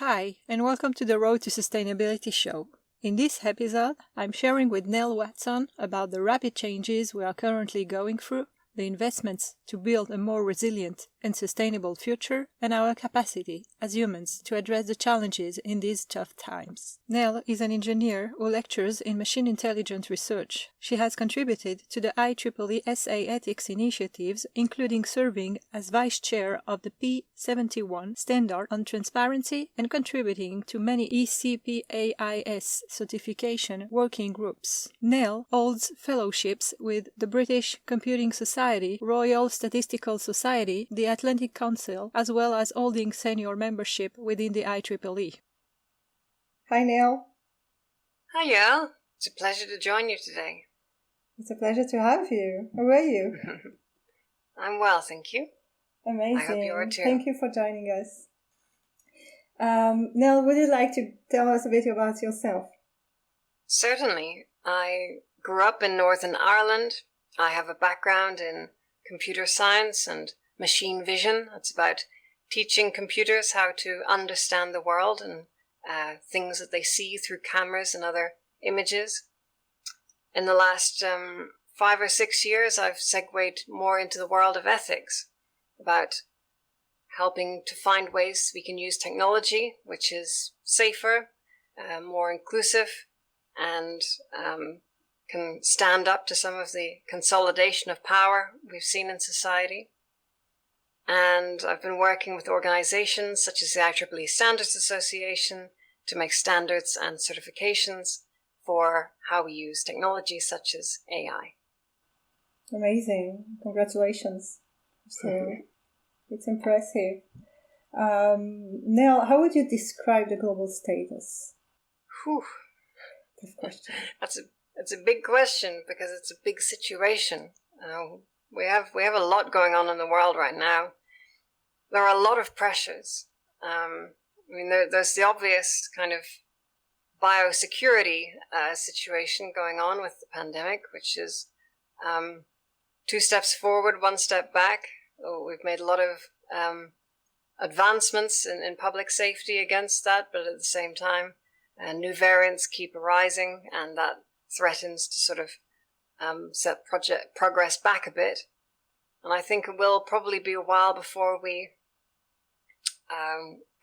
Hi, and welcome to the Road to Sustainability show. In this episode, I'm sharing with Nell Watson about the rapid changes we are currently going through, the investments to build a more resilient and sustainable future, and our capacity as humans to address the challenges in these tough times. Nell is an engineer who lectures in machine intelligence research. She has contributed to the IEEE SA ethics initiatives, including serving as vice chair of the P71 standard on transparency and contributing to many ECPAIS certification working groups. Nell holds fellowships with the British Computing Society, Royal Statistical Society, the Atlantic Council, as well as holding senior membership within the IEEE. Hi, Nell. Hi, Yael. It's a pleasure to join you today. It's a pleasure to have you. How are you? I'm well, thank you. Amazing. I hope you are too. Thank you for joining us. Nell, would you like to tell us a bit about yourself? Certainly. I grew up in Northern Ireland. I have a background in computer science and machine vision. It's about teaching computers how to understand the world and things that they see through cameras and other images. In the last 5 or 6 years, I've segued more into the world of ethics, about helping to find ways we can use technology, which is safer, more inclusive, and can stand up to some of the consolidation of power we've seen in society. And I've been working with organizations such as the IEEE Standards Association to make standards and certifications for how we use technology such as AI. Amazing. Congratulations. So it's impressive. Nell, how would you describe the global status? Whew. Tough question. It's a big question because it's a big situation. We have a lot going on in the world right now. There are a lot of pressures. There's the obvious kind of biosecurity situation going on with the pandemic, which is 2 steps forward, 1 step back. We've made a lot of advancements in public safety against that, but at the same time, new variants keep arising, and that threatens to sort of set progress back a bit. And I think it will probably be a while before we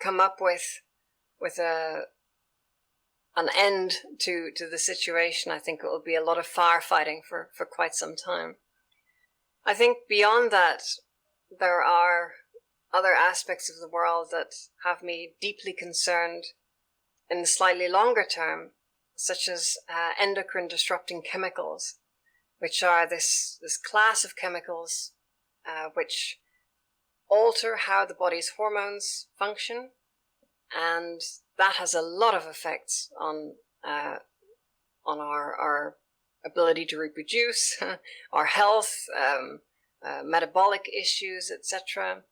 come up with an end to the situation. I think it will be a lot of firefighting for quite some time. I think beyond that, there are other aspects of the world that have me deeply concerned in the slightly longer term, such as endocrine disrupting chemicals, which are this class of chemicals which alter how the body's hormones function, and that has a lot of effects on our ability to reproduce, our health, metabolic issues, etc.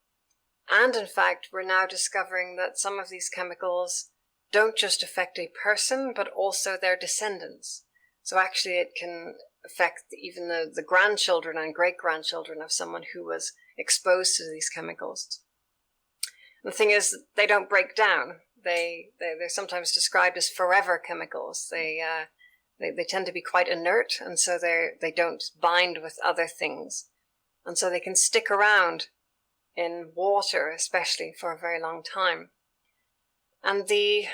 And in fact, we're now discovering that some of these chemicals don't just affect a person, but also their descendants. So actually it can affect even the grandchildren and great-grandchildren of someone who was exposed to these chemicals. And the thing is, they don't break down. They're sometimes described as forever chemicals. They tend to be quite inert, and so they don't bind with other things. And so they can stick around in water, especially, for a very long time. And the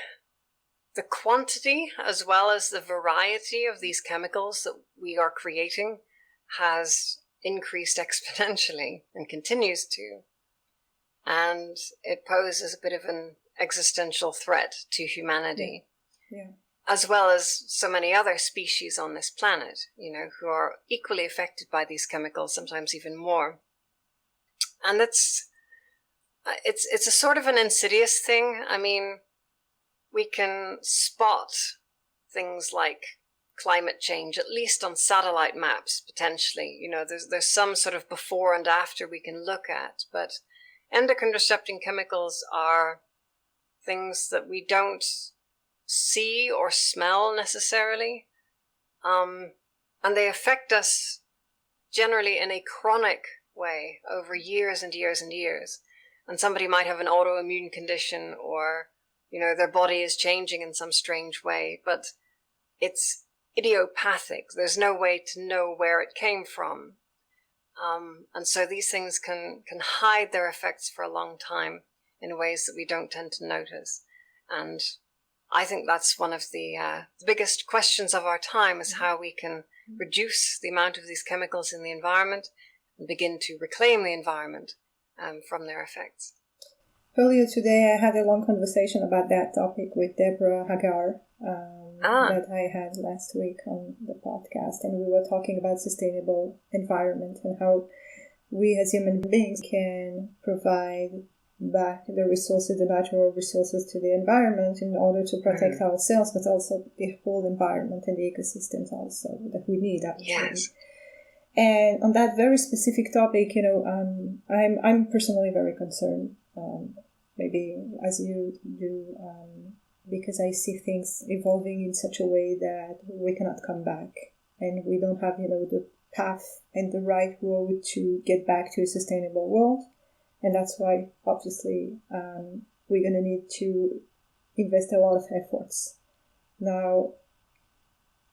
quantity as well as the variety of these chemicals that we are creating has increased exponentially and continues to. And it poses a bit of an existential threat to humanity, as well as so many other species on this planet, who are equally affected by these chemicals, sometimes even more. And it's a sort of an insidious thing. I mean, we can spot things like climate change, at least on satellite maps, potentially. There's some sort of before and after we can look at, but endocrine disrupting chemicals are things that we don't see or smell necessarily, and they affect us generally in a chronic way over years and years and years. And somebody might have an autoimmune condition or their body is changing in some strange way, but it's idiopathic. There's no way to know where it came from. And so these things can hide their effects for a long time in ways that we don't tend to notice. And I think that's one of the biggest questions of our time, is how we can reduce the amount of these chemicals in the environment and begin to reclaim the environment from their effects. Earlier today, I had a long conversation about that topic with Deborah Hagar that I had last week on the podcast, and we were talking about sustainable environment and how we as human beings can provide back the resources, the natural resources to the environment in order to protect ourselves, but also the whole environment and the ecosystems also that we need, actually. Yes. And on that very specific topic, I'm personally very concerned, maybe as you do, because I see things evolving in such a way that we cannot come back, and we don't have, the path and the right road to get back to a sustainable world. And that's why, obviously, we're going to need to invest a lot of efforts. Now,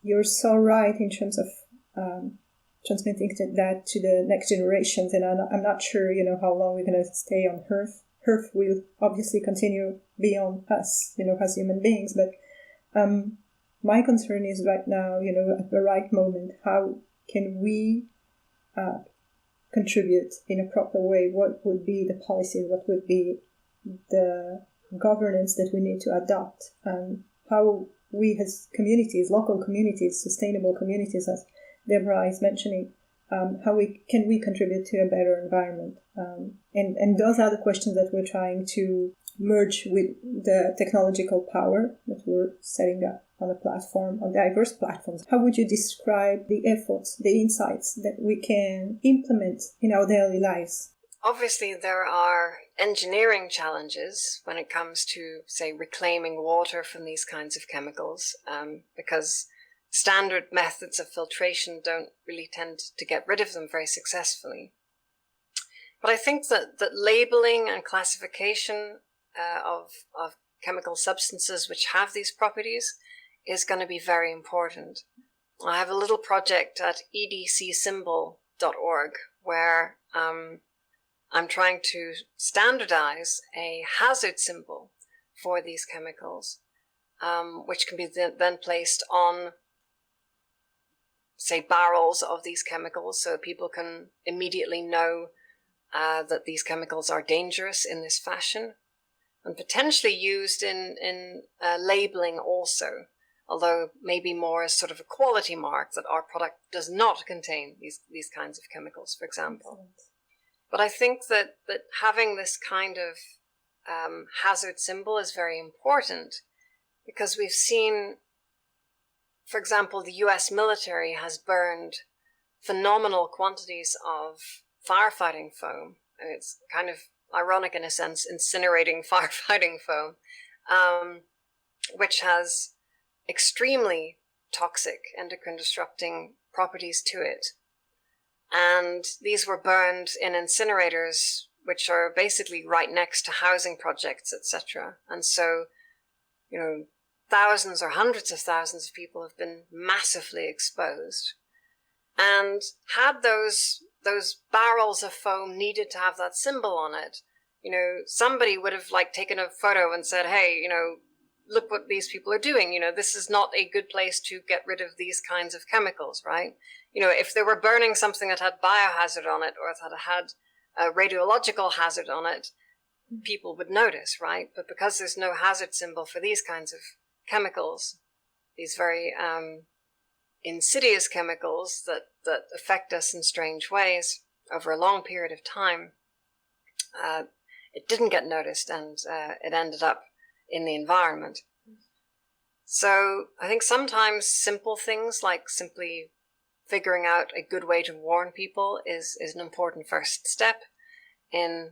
you're so right in terms of transmitting that to the next generations, and I'm not sure, how long we're going to stay on Earth. Earth will obviously continue beyond us, as human beings. But my concern is right now, at the right moment, how can we contribute in a proper way? What would be the policy? What would be the governance that we need to adopt? How we as communities, local communities, sustainable communities, as Deborah is mentioning, how can we contribute to a better environment? And those are the questions that we're trying to merge with the technological power that we're setting up on a platform, on diverse platforms. How would you describe the efforts, the insights that we can implement in our daily lives? Obviously, there are engineering challenges when it comes to, say, reclaiming water from these kinds of chemicals, because standard methods of filtration don't really tend to get rid of them very successfully. But I think that labeling and classification of chemical substances which have these properties is going to be very important. I have a little project at edcsymbol.org where I'm trying to standardize a hazard symbol for these chemicals, which can be then placed on, say, barrels of these chemicals, so people can immediately know that these chemicals are dangerous in this fashion, and potentially used in labeling also, although maybe more as sort of a quality mark that our product does not contain these kinds of chemicals, for example. Excellent. But I think that having this kind of hazard symbol is very important, because we've seen, for example, the US military has burned phenomenal quantities of firefighting foam. It's kind of ironic in a sense, incinerating firefighting foam, which has extremely toxic endocrine disrupting properties to it. And these were burned in incinerators, which are basically right next to housing projects, etc. And so, thousands or hundreds of thousands of people have been massively exposed. And had those barrels of foam needed to have that symbol on it, somebody would have taken a photo and said, hey, look what these people are doing. This is not a good place to get rid of these kinds of chemicals, right? If they were burning something that had biohazard on it, or that had a radiological hazard on it, people would notice, right? But because there's no hazard symbol for these kinds of chemicals, these very insidious chemicals that affect us in strange ways over a long period of time, it didn't get noticed, and it ended up in the environment. So I think sometimes simple things like simply figuring out a good way to warn people is an important first step in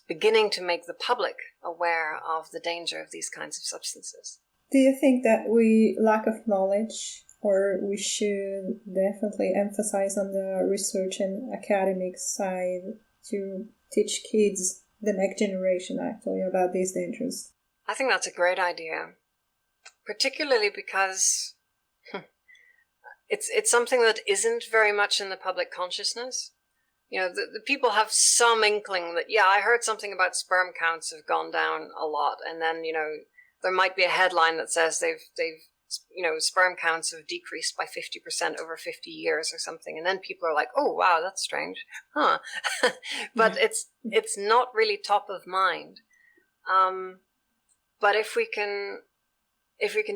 beginning to make the public aware of the danger of these kinds of substances. Do you think that we lack of knowledge, or we should definitely emphasize on the research and academic side to teach kids, the next generation, actually, about these dangers? I think that's a great idea, particularly because it's something that isn't very much in the public consciousness. You know, the people have some inkling that, yeah, I heard something about sperm counts have gone down a lot. And then, you know, there might be a headline that says they've sperm counts have decreased by 50% over 50 years or something. And then people are like, oh, wow, that's strange. Huh. But it's not really top of mind. But if we can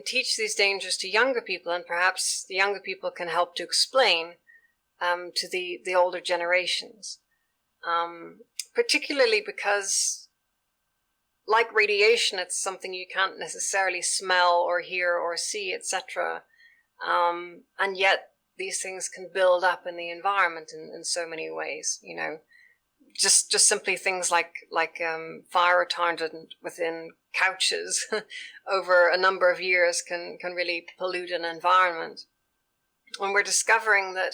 teach these dangers to younger people, and perhaps the younger people can help to explain to the older generations, particularly because, like radiation, it's something you can't necessarily smell or hear or see, etc. And yet these things can build up in the environment in so many ways. You know, just simply things like fire retardant within couches over a number of years can really pollute an environment. When we're discovering that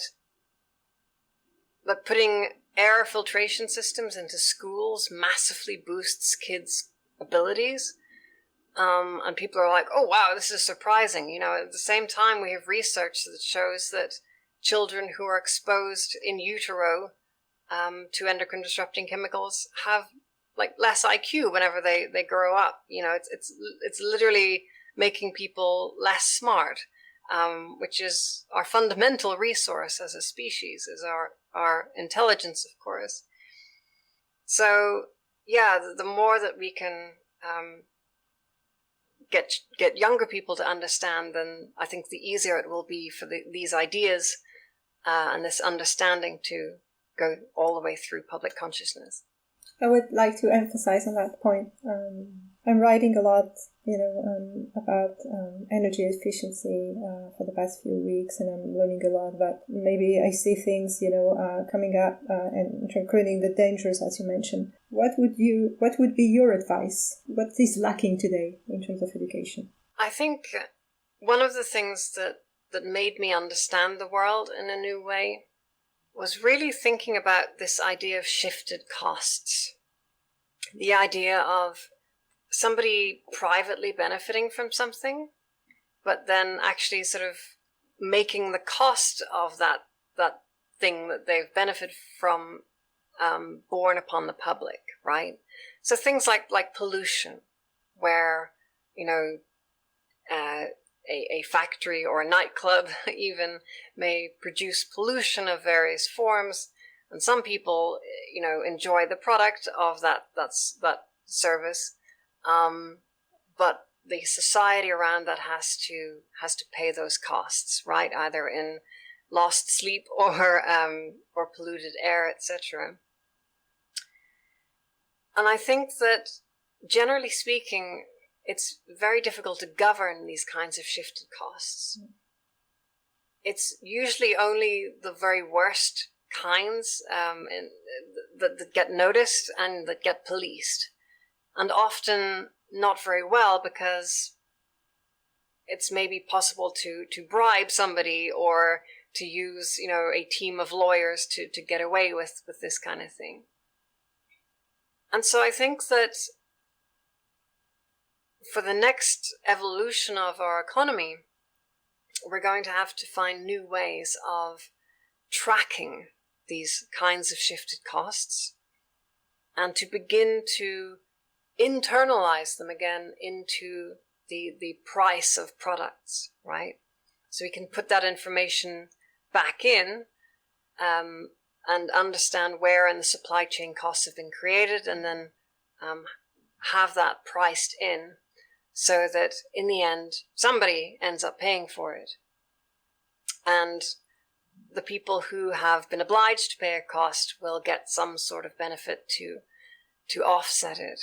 putting air filtration systems into schools massively boosts kids' abilities, and people are like, oh wow, this is surprising. You know, at the same time, we have research that shows that children who are exposed in utero to endocrine disrupting chemicals have like less IQ whenever they grow up. You know, it's literally making people less smart, which is our fundamental resource as a species, is our intelligence, of course. So yeah, the more that we can get younger people to understand, then I think the easier it will be for these ideas and this understanding to go all the way through public consciousness. I would like to emphasize on that point. I'm writing a lot, about energy efficiency for the past few weeks, and I'm learning a lot about, maybe I see things, coming up and including the dangers, as you mentioned. What would be your advice? What is lacking today in terms of education? I think one of the things that made me understand the world in a new way was really thinking about this idea of shifted costs. The idea of somebody privately benefiting from something, but then actually sort of making the cost of that thing that they've benefited from borne upon the public, right? So things like pollution, where, a factory or a nightclub even may produce pollution of various forms, and some people, enjoy the product of that service, but the society around that has to pay those costs, right? Either in lost sleep or polluted air, etc. And I think that, generally speaking, it's very difficult to govern these kinds of shifted costs. It's usually only the very worst kinds that get noticed and that get policed. And often not very well, because it's maybe possible to bribe somebody or to use, a team of lawyers to get away with this kind of thing. And so I think that for the next evolution of our economy, we're going to have to find new ways of tracking these kinds of shifted costs and to begin to internalize them again into the price of products, right? So we can put that information back in and understand where in the supply chain costs have been created, and then have that priced in, so that in the end, somebody ends up paying for it. And the people who have been obliged to pay a cost will get some sort of benefit to offset it.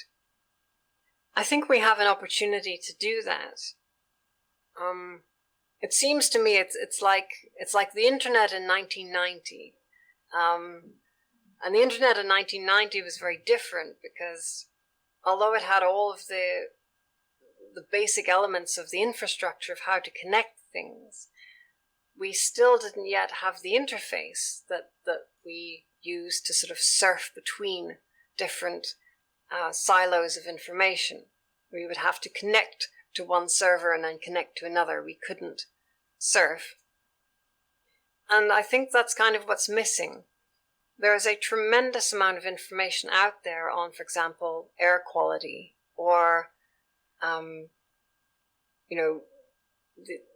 I think we have an opportunity to do that. It seems to me it's like the internet in 1990. And the internet in 1990 was very different, because although it had all of the basic elements of the infrastructure of how to connect things, we still didn't yet have the interface that we use to sort of surf between different silos of information. We would have to connect to one server and then connect to another. We couldn't surf. And I think that's kind of what's missing. There is a tremendous amount of information out there on, for example, air quality or,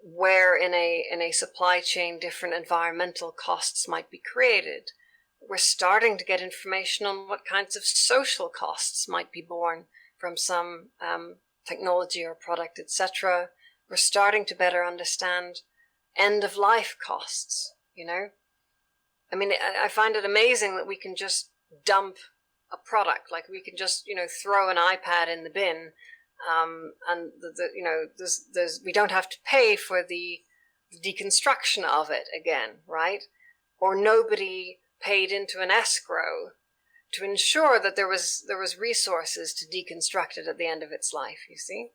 where in a supply chain different environmental costs might be created. We're starting to get information on what kinds of social costs might be borne from some technology or product, etc. We're starting to better understand end-of-life costs, I mean, I find it amazing that we can just dump a product, like we can just, throw an iPad in the bin, and we don't have to pay for the deconstruction of it again, right? Or nobody paid into an escrow to ensure that there was resources to deconstruct it at the end of its life, you see?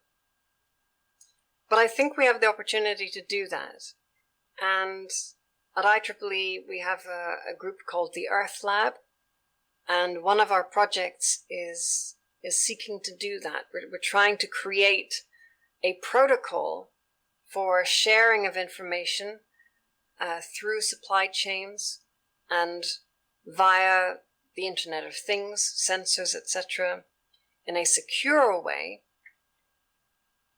But I think we have the opportunity to do that. And at IEEE, we have a group called the Earth Lab, and one of our projects is seeking to do that. We're trying to create a protocol for sharing of information through supply chains and via the Internet of Things, sensors, etc., in a secure way,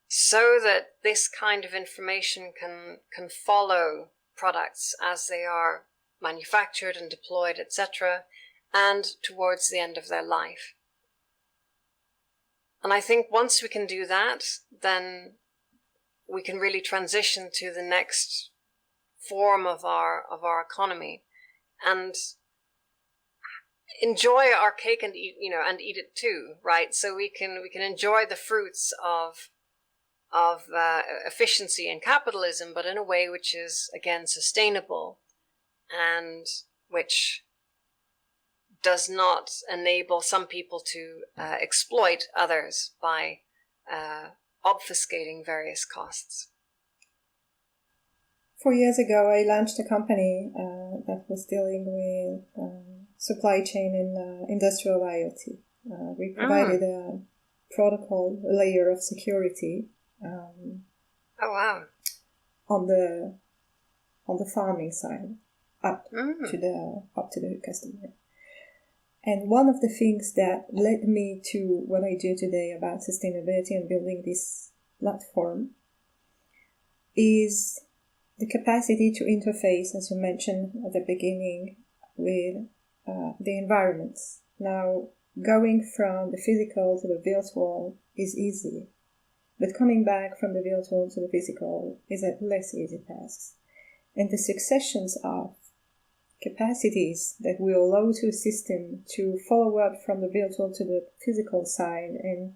so that this kind of information can follow products as they are manufactured and deployed, etc., and towards the end of their life. And I think once we can do that, then we can really transition to the next form of our economy and enjoy our cake and eat it too, right? So we can enjoy the fruits of efficiency and capitalism, but in a way which is, again, sustainable and which does not enable some people to exploit others by obfuscating various costs. 4 years ago, I launched a company that was dealing with supply chain and industrial IoT. We provided a protocol layer of security. Oh wow! On the farming side, up to the customer. And one of the things that led me to what I do today about sustainability and building this platform is the capacity to interface, as you mentioned at the beginning, with the environments. Now, going from the physical to the virtual is easy, but coming back from the virtual to the physical is a less easy task. And the successions of capacities that will allow to a system to follow up from the virtual to the physical side, and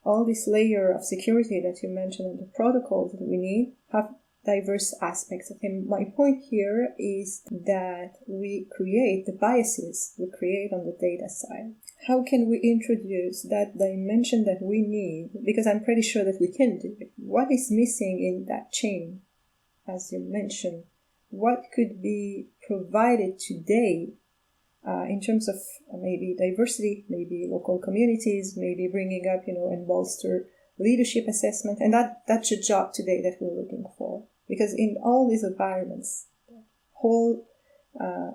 all this layer of security that you mentioned and the protocols that we need have diverse aspects. And my point here is that we create the biases we create on the data side. How can we introduce that dimension that we need? Because I'm pretty sure that we can do it. What is missing in that chain, as you mentioned? What could be provided today in terms of maybe diversity, maybe local communities, maybe bringing up, and bolster leadership assessment? And that's a job today that we're looking for. Because in all these environments, the whole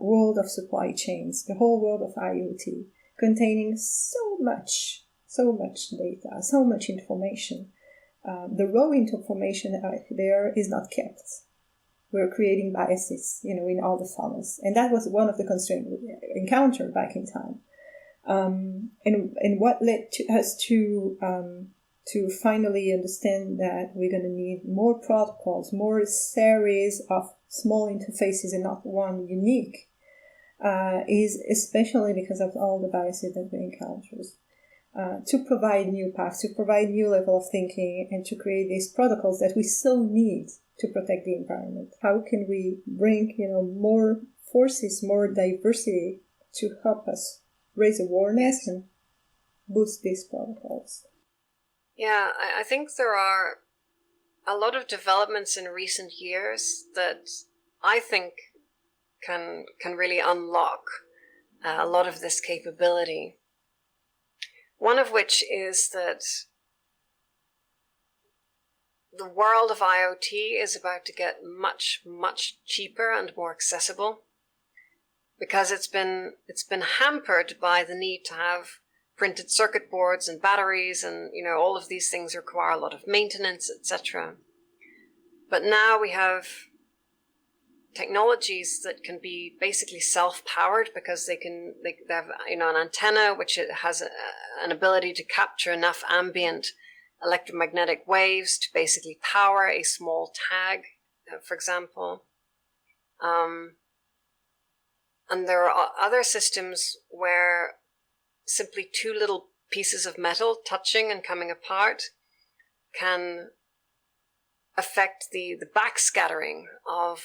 world of supply chains, the whole world of IoT, containing so much data, so much information, the raw information out there is not kept. We're creating biases, in all the funnels. And that was one of the constraints we encountered back in time. And what led us to finally understand that we're going to need more protocols, more series of small interfaces and not one unique, is especially because of all the biases that we encounter. To provide new paths, to provide new level of thinking, and to create these protocols that we so need to protect the environment. How can we bring, more forces, more diversity to help us raise awareness and boost these protocols? Yeah, I think there are a lot of developments in recent years that I think can really unlock a lot of this capability. One of which is that the world of IoT is about to get much, much cheaper and more accessible, because it's been hampered by the need to have printed circuit boards and batteries, and all of these things require a lot of maintenance, etc. But now we have technologies that can be basically self-powered, because they have an antenna which it has an ability to capture enough ambient electromagnetic waves to basically power a small tag, for example. And there are other systems where simply two little pieces of metal touching and coming apart can affect the backscattering of,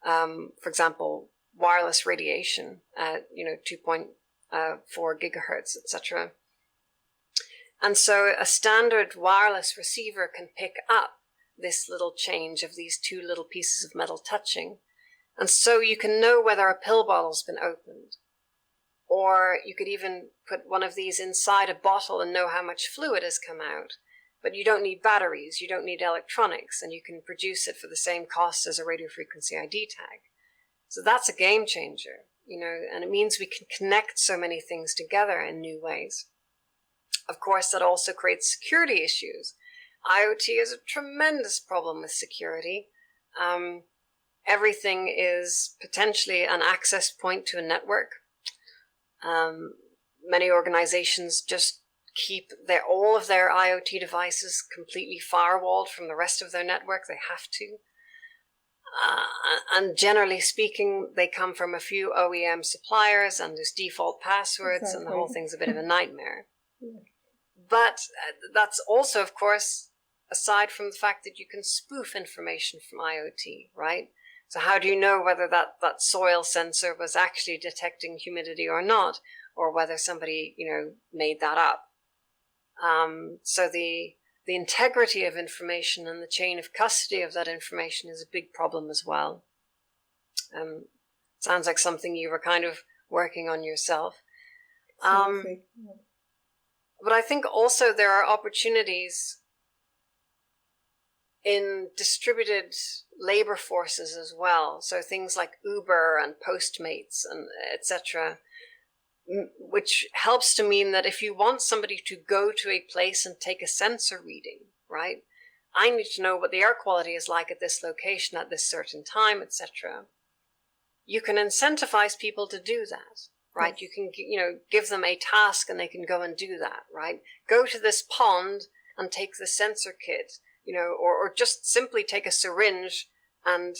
for example, wireless radiation at 2.4 gigahertz, etc. And so a standard wireless receiver can pick up this little change of these two little pieces of metal touching. And so you can know whether a pill bottle's been opened. Or you could even put one of these inside a bottle and know how much fluid has come out. But you don't need batteries, you don't need electronics, and you can produce it for the same cost as a radio frequency ID tag. So that's a game changer, and it means we can connect so many things together in new ways. Of course, that also creates security issues. IoT is a tremendous problem with security. Everything is potentially an access point to a network. Many organizations just keep all of their IoT devices completely firewalled from the rest of their network. They have to. And generally speaking, they come from a few OEM suppliers, and there's default passwords, exactly. And the whole thing's a bit of a nightmare. Yeah. But that's also, of course, aside from the fact that you can spoof information from IoT, right? So how do you know whether that soil sensor was actually detecting humidity or not, or whether somebody, made that up? So the integrity of information and the chain of custody of that information is a big problem as well. Sounds like something you were kind of working on yourself. But I think also there are opportunities in distributed labor forces as well. So things like Uber and Postmates and etc., which helps to mean that if you want somebody to go to a place and take a sensor reading, right? I need to know what the air quality is like at this location at this certain time, etc. You can incentivize people to do that, right? Yes. You can, give them a task and they can go and do that, right? Go to this pond and take the sensor kit, or just simply take a syringe and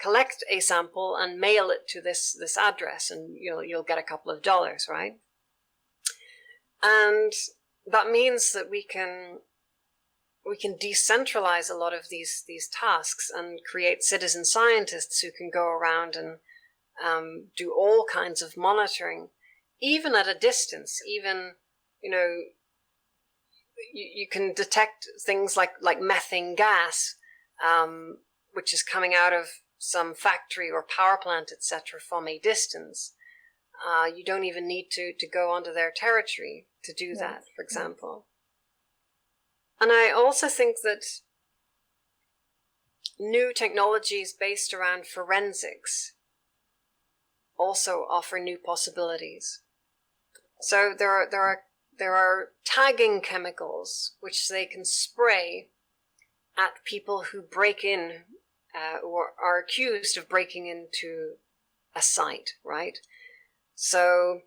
collect a sample and mail it to this address, and you'll get a couple of dollars, right? And that means that we can decentralize a lot of these tasks and create citizen scientists who can go around and do all kinds of monitoring, even at a distance. Even you can detect things like methane gas, which is coming out of some factory or power plant, etc., from a distance. You don't even need to go onto their territory to do that, for example. And I also think that new technologies based around forensics also offer new possibilities. So there are tagging chemicals which they can spray at people who break in or are accused of breaking into a site, right? So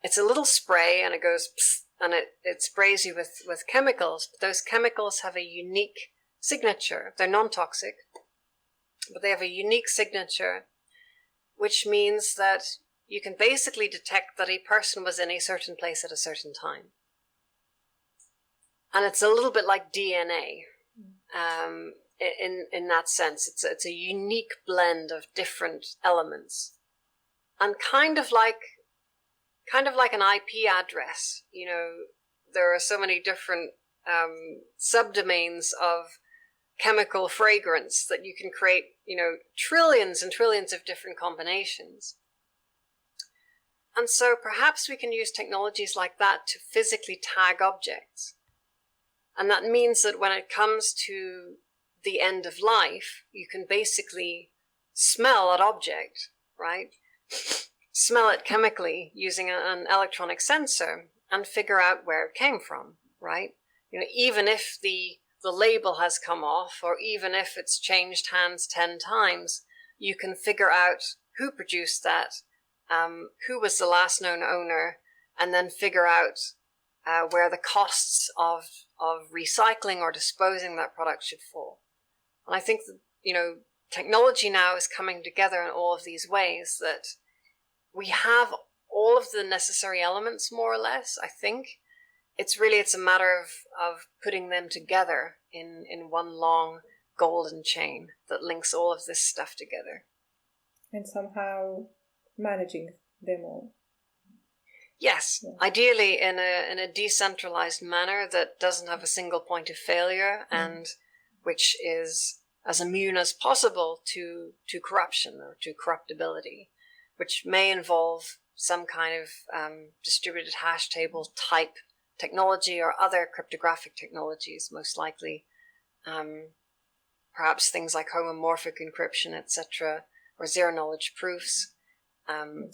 it's a little spray, and it goes psst, and it sprays you with chemicals. But those chemicals have a unique signature. They're non-toxic, but they have a unique signature, which means that you can basically detect that a person was in a certain place at a certain time. And it's a little bit like DNA. In that sense, it's a unique blend of different elements, and kind of like an IP address. There are so many different subdomains of chemical fragrance that you can create, trillions and trillions of different combinations. And so perhaps we can use technologies like that to physically tag objects. And that means that when it comes to the end of life, you can basically smell that object, right? Smell it chemically using an electronic sensor and figure out where it came from, right? Even if the label has come off, or even if it's changed hands 10 times, you can figure out who produced that, who was the last known owner, and then figure out where the costs of recycling or disposing that product should fall. And I think that, technology now is coming together in all of these ways that we have all of the necessary elements, more or less. I think it's a matter of putting them together in one long golden chain that links all of this stuff together. And somehow managing them all. Yes, yeah. Ideally in a decentralized manner that doesn't have a single point of failure and which is as immune as possible to corruption or to corruptibility, which may involve some kind of distributed hash table type technology or other cryptographic technologies, most likely. Perhaps things like homomorphic encryption, etc., or zero-knowledge proofs.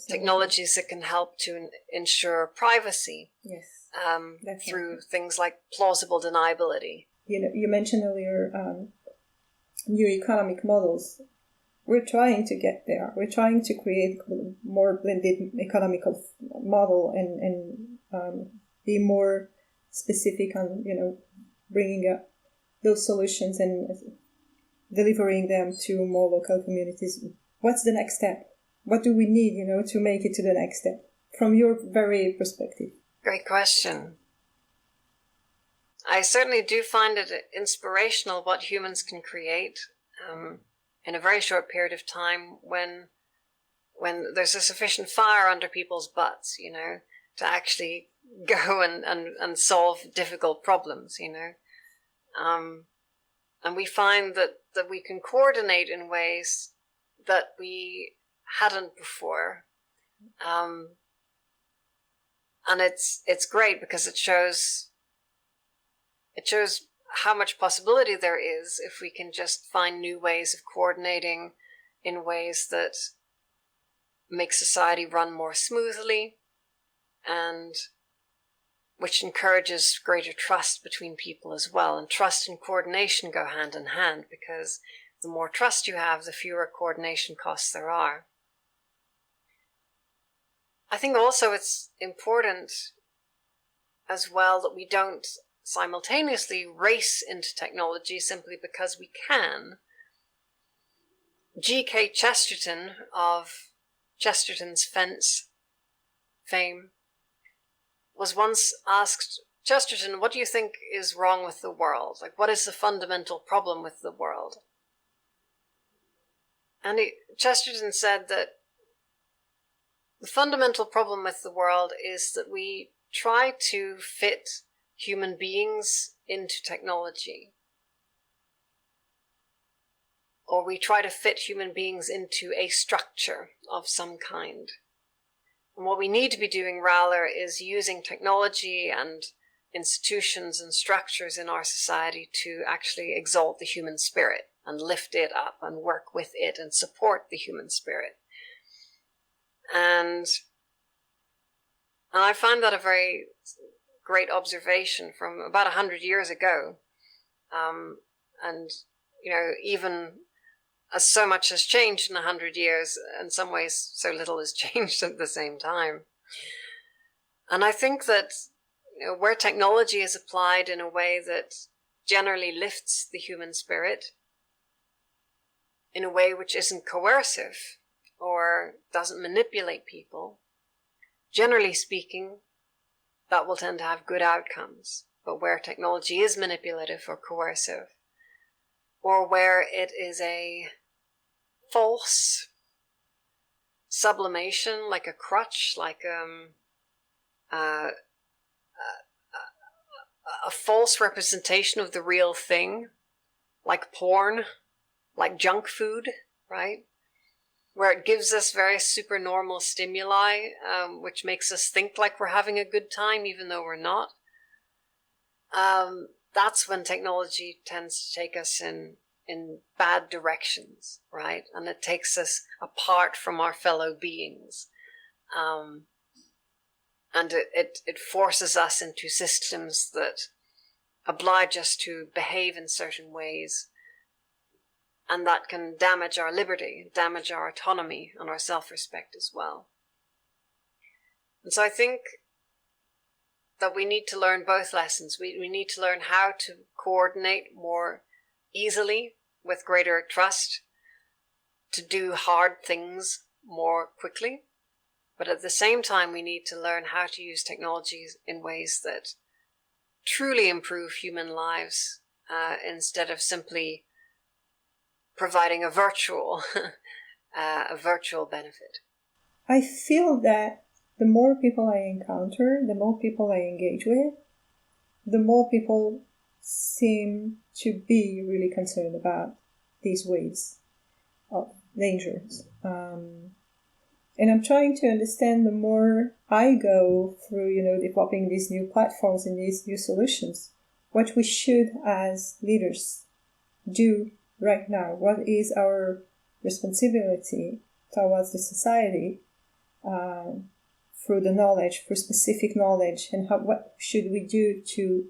Technologies that can help to ensure privacy. Yes, through things like plausible deniability. You mentioned earlier new economic models. We're trying to get there. We're trying to create more blended economical model and be more specific on bringing up those solutions and delivering them to more local communities. What's the next step? What do we need, to make it to the next step from your very perspective? Great question. I certainly do find it inspirational what humans can create in a very short period of time when there's a sufficient fire under people's butts, to actually go and solve difficult problems, and we find that we can coordinate in ways that we hadn't before. And it's great because it shows how much possibility there is if we can just find new ways of coordinating in ways that make society run more smoothly and which encourages greater trust between people as well. And trust and coordination go hand in hand because the more trust you have, the fewer coordination costs there are. I think also it's important as well that we don't simultaneously race into technology simply because we can. G.K. Chesterton of Chesterton's Fence fame was once asked, Chesterton, what do you think is wrong with the world? Like, what is the fundamental problem with the world? And Chesterton said that the fundamental problem with the world is that we try to fit human beings into technology. Or we try to fit human beings into a structure of some kind. And what we need to be doing rather is using technology and institutions and structures in our society to actually exalt the human spirit and lift it up and work with it and support the human spirit. And I find that a very great observation from about 100 years ago. And, even as so much has changed in 100 years, in some ways so little has changed at the same time. And I think that where technology is applied in a way that generally lifts the human spirit, in a way which isn't coercive or doesn't manipulate people, generally speaking, that will tend to have good outcomes. But where technology is manipulative or coercive, or where it is a false sublimation, like a crutch, like a false representation of the real thing, like porn, like junk food, right? Where it gives us very supernormal stimuli, which makes us think like we're having a good time, even though we're not. that's when technology tends to take us in bad directions, right? And it takes us apart from our fellow beings. And it forces us into systems that oblige us to behave in certain ways. And that can damage our liberty, damage our autonomy and our self-respect as well. And so I think that we need to learn both lessons. We need to learn how to coordinate more easily with greater trust, to do hard things more quickly. But at the same time, we need to learn how to use technologies in ways that truly improve human lives, instead of simply providing a virtual benefit. I feel that the more people I encounter, the more people I engage with, the more people seem to be really concerned about these waves of dangers. And I'm trying to understand, the more I go through, developing these new platforms and these new solutions, what we should as leaders do right now. What is our responsibility towards the society, through the knowledge, through specific knowledge, and what should we do to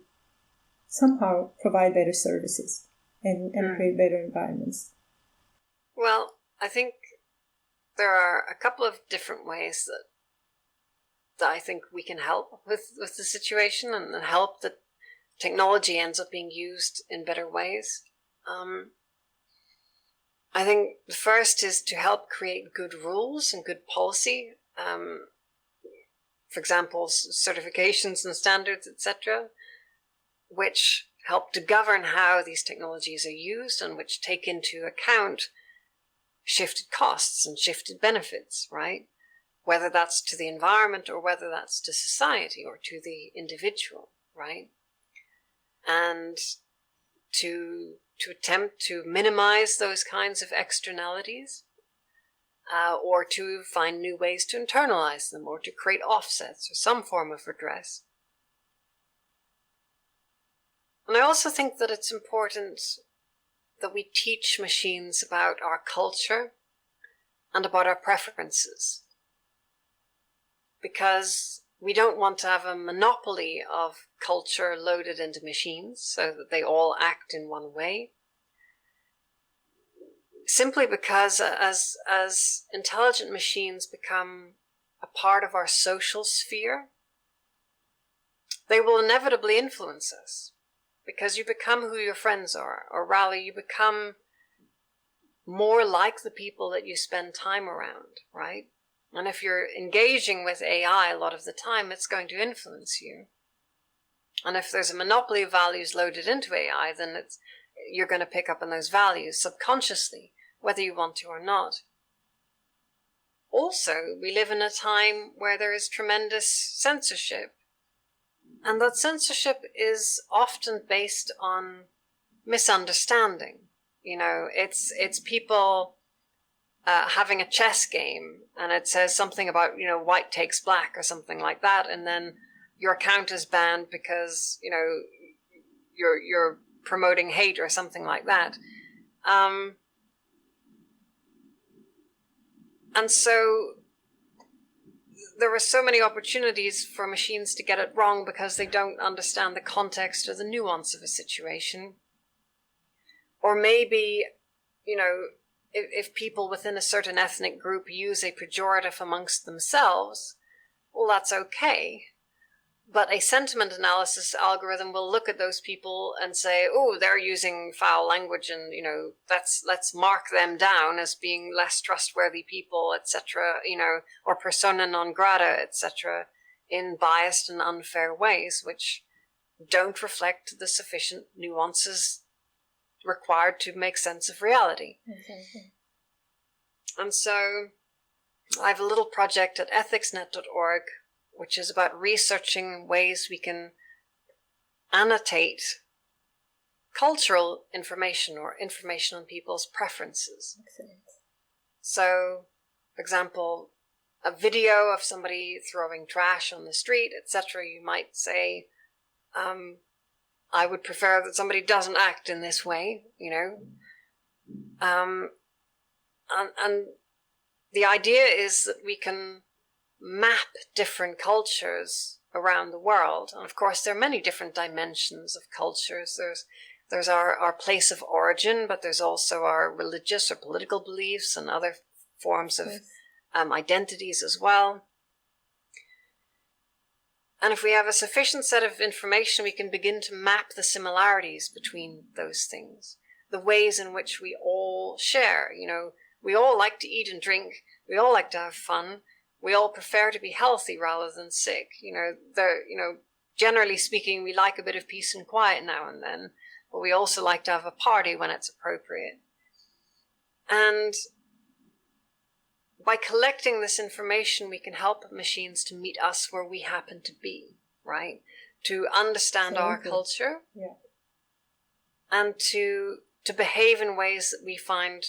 somehow provide better services and create better environments? Well, I think there are a couple of different ways that I think we can help with the situation, and help that technology ends up being used in better ways. I think the first is to help create good rules and good policy. For example, certifications and standards, etc., which help to govern how these technologies are used and which take into account shifted costs and shifted benefits, right? Whether that's to the environment or whether that's to society or to the individual, right? And to attempt to minimize those kinds of externalities, or to find new ways to internalize them, or to create offsets or some form of redress. And I also think that it's important that we teach machines about our culture and about our preferences, because we don't want to have a monopoly of culture loaded into machines so that they all act in one way. Simply because as intelligent machines become a part of our social sphere, they will inevitably influence us, because you become who your friends are, or rather you become more like the people that you spend time around, right? And if you're engaging with AI a lot of the time, it's going to influence you. And if there's a monopoly of values loaded into AI, then you're going to pick up on those values subconsciously, whether you want to or not. Also, we live in a time where there is tremendous censorship. And that censorship is often based on misunderstanding. It's people having a chess game, and it says something about, white takes black or something like that, and then your account is banned because, you're promoting hate or something like that. And so there are so many opportunities for machines to get it wrong because they don't understand the context or the nuance of a situation. Or maybe, if people within a certain ethnic group use a pejorative amongst themselves, well, that's okay. But a sentiment analysis algorithm will look at those people and say, oh, they're using foul language, and, let's mark them down as being less trustworthy people, etc., or persona non grata, etc., in biased and unfair ways, which don't reflect the sufficient nuances required to make sense of reality. Exactly. And so I have a little project at ethicsnet.org, which is about researching ways we can annotate cultural information or information on people's preferences. Excellent. So, for example, a video of somebody throwing trash on the street, etc., you might say, I would prefer that somebody doesn't act in this way, and the idea is that we can map different cultures around the world. And of course, there are many different dimensions of cultures. There's our place of origin, but there's also our religious or political beliefs and other forms of identities as well. And if we have a sufficient set of information, we can begin to map the similarities between those things, the ways in which we all share. We all like to eat and drink. We all like to have fun. We all prefer to be healthy rather than sick. Generally speaking, we like a bit of peace and quiet now and then, but we also like to have a party when it's appropriate. And by collecting this information, we can help machines to meet us where we happen to be, right? To understand our culture, and to behave in ways that we find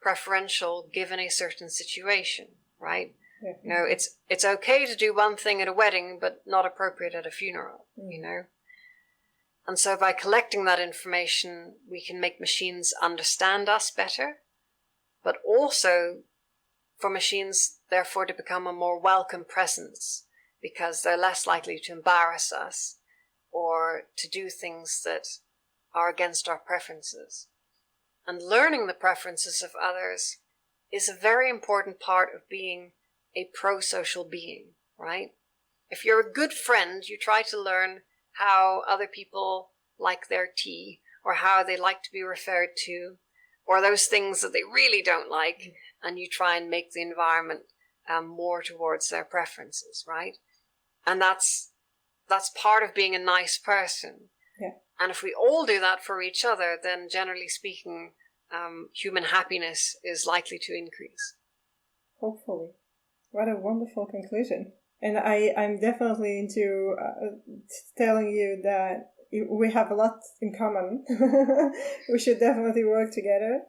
preferential given a certain situation, right? It's okay to do one thing at a wedding, but not appropriate at a funeral, And so by collecting that information, we can make machines understand us better, but also for machines, therefore, to become a more welcome presence, because they're less likely to embarrass us or to do things that are against our preferences. And learning the preferences of others is a very important part of being a pro-social being, right? If you're a good friend, you try to learn how other people like their tea, or how they like to be referred to, or those things that they really don't like, and you try and make the environment more towards their preferences, right? And that's part of being a nice person. Yeah. And if we all do that for each other, then generally speaking, human happiness is likely to increase. Hopefully. What a wonderful conclusion. And I'm definitely into telling you that we have a lot in common. We should definitely work together.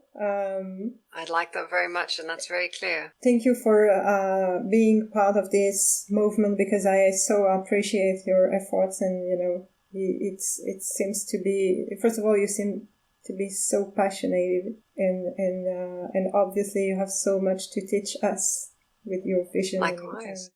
I'd like that very much, and that's very clear. Thank you for being part of this movement, because I so appreciate your efforts, and it seems to be, first of all, you seem to be so passionate, and obviously you have so much to teach us with your vision. Likewise.